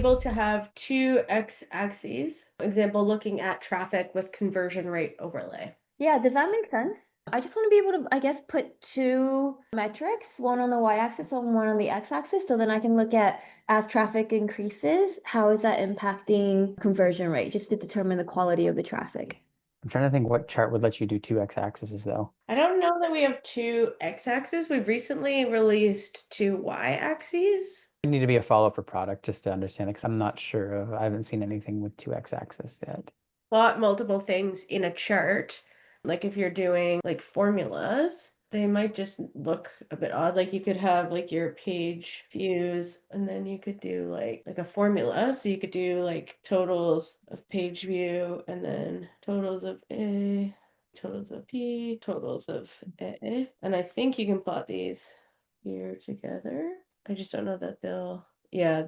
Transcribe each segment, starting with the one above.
able to have two x-axes. Example, looking at traffic with conversion rate overlay. Yeah, does that make sense? I just want to be able to, I guess, put two metrics, one on the y-axis and one on the x-axis, so then I can look at as traffic increases, how is that impacting conversion rate, just to determine the quality of the traffic. I'm trying to think what chart would let you do two x-axes though. I don't know that we have two x-axes. We've recently released two y-axes. You need to be a follow-up for product just to understand it, because I'm not sure. I haven't seen anything with two x-axis yet. Plot multiple things in a chart. Like if you're doing like formulas, they might just look a bit odd. Like you could have like your page views and then you could do like a formula. So you could do like totals of page view and then totals of A, totals of P, totals of A. And I think you can plot these here together. I just don't know that they'll, yeah,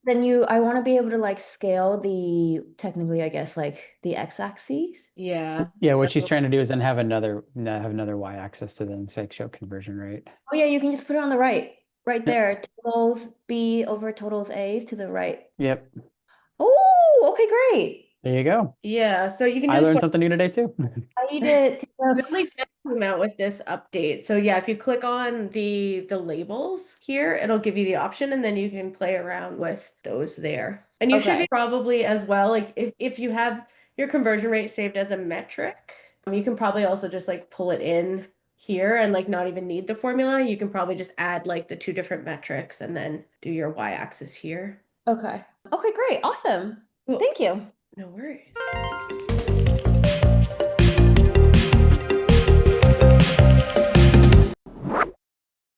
I want to be able to like scale the, technically, I guess, like the x-axis. yeah. Yeah, what So she's trying to do is then have another y-axis to then like show conversion rate. Oh yeah, you can just put it on the right Yep. there. Totals B over totals A's to the right. Yep. Oh, okay, great. There you go. yeah, so you can I do learned something new today too. I need it We only just came out with this update. So yeah, if you click on the labels here, it'll give you the option and then you can play around with those there. And you should Okay. be probably as well, like if you have your conversion rate saved as a metric, you can probably also just like pull it in here and like not even need the formula. You can probably just add like the two different metrics and then do your y-axis here. Okay. Okay, great. Awesome. Cool. Thank you. No worries.